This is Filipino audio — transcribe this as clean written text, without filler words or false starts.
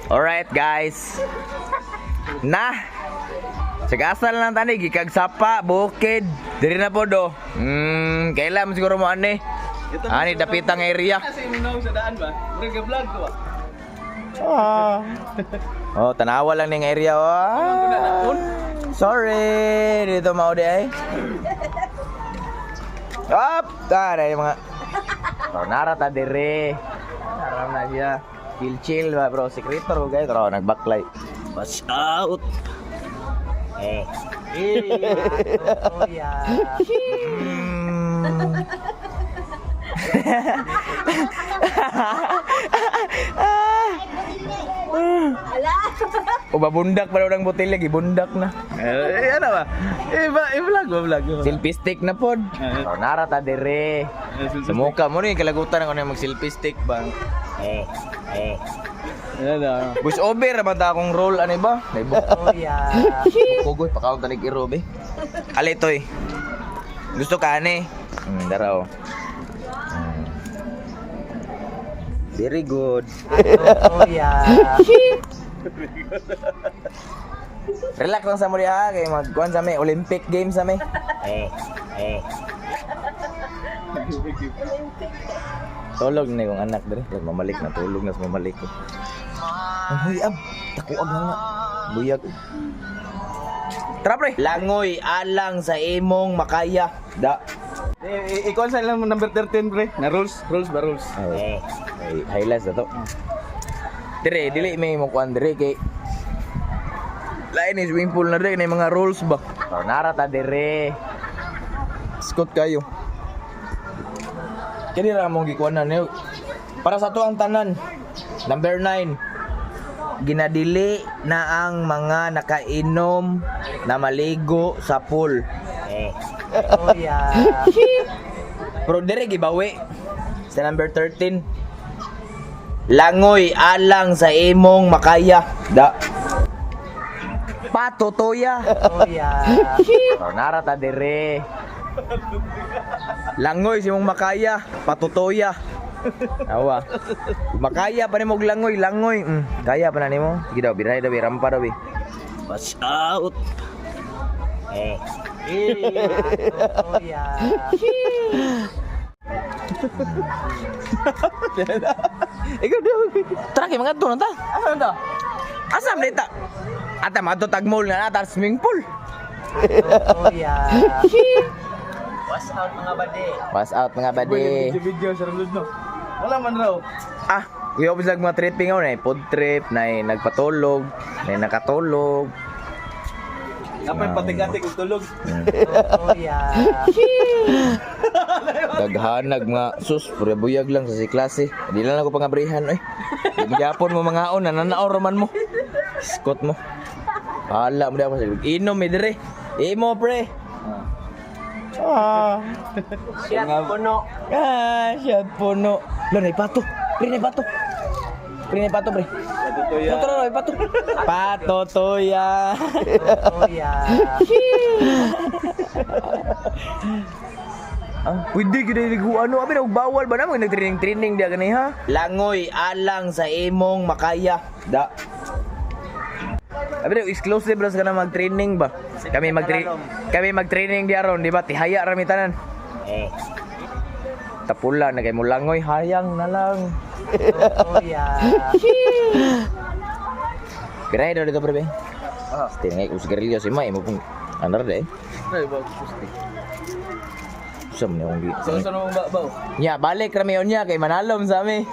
Alright guys. Nah. Sagasal lang tani gikag sapa, bukid, diri na po do. Kailan siguro mo ani? Ani dapitang area. Kasi inom sa daan ba? Murag vlog ko ba? Oh, tanawa lang ning area oh. Sorry, dito mao di ay. Up, tara yung mga. Oh, narata dire. Naram na siya. Chill ba bro, sekretor ko guys. Tara, nagbacklight. Watch out. Oh yeah. O babundak pa daw ng butil lagi, bundak na. Ano ba? Vlog. Selfie stick na pod. Oh, narata dire. Sumuka mo ni kalagutan ako na mag selfie stick bang. Bus over ba ta akong roll ano ba? Naibok. Oh yeah. Kugoy pakaon tanig irobe. Alitoy. Gusto ka ani? Daraw. Very good. Oh yeah. Relax lang sa mo diha kay magkuan sa may Olympic Games sa may. Tulog na yung anak dire. Mamalik na tulog na mamalik ko. Ay ab, takuag na nga. Buyag. Tara pre. Langoy alang sa imong makaya. Da. Ikaw sa lang number 13 pre. Na rules ba rules? Ay, highlights na to. Dire, dili may mo kuan dire kay lain ni swimming pool na dire na mga rules ba. Oh, narata dire. Scott kayo. Kini ra mo gikuanan ni para sa to ang tanan. Number 9. Ginadili na ang mga nakainom na maligo sa pool. Oh yeah. Pero dire gibawi. Sa number 13. Langoy alang sa imong makaya. Da. Patotoya. Oh yeah. Oh, narata dire. Langoy sa imong makaya, patotoya. Awa. Makaya pa nimo og langoy. Kaya pa na nimo. Sige daw, biray daw, rampa daw. Watch out. Patotoya. Ikaw daw. Tara kay mga doon ta. Ano ta? Asam dita. Ata madto tagmol na ata swimming pool. Oh yeah. What's out mga bade? What's out mga bade? Video sa rulod no. Wala man raw. Kuya ko mga tripping ako na food trip, na nagpatulog, na nakatulog. Napay patig-atig og tulog. Oh yeah. Daghanag mga sus, buyag lang sa si klase. Di lang ako pangabrihan oy. Gyapon mo mga on, nananaor man mo. Scott mo. Hala mo daw sa inom mi dire. Imo pre. Shot puno. Shot puno. Lo na ipato. Pre na ipato. Pre. Patutoya. Totoo pato. Patotoya. Patotoya. Pwede gid ligo ano abi og bawal ba na nagtraining dia gani ha? Langoy alang sa imong makaya. Da. Abi exclusive bro sa kana mag-training ba? Kami mag-training di aron, di ba? Tihaya ra mi tanan. Tapula na kay mo langoy hayang na lang. Oh yeah. Kira daw dito pre. Tingay ko sigarilyo si Mai mo pong anar de. Ay ba gusti. Sam ni ongi. So mo babaw. Nya balik ra mi nya kay manalom sa ami.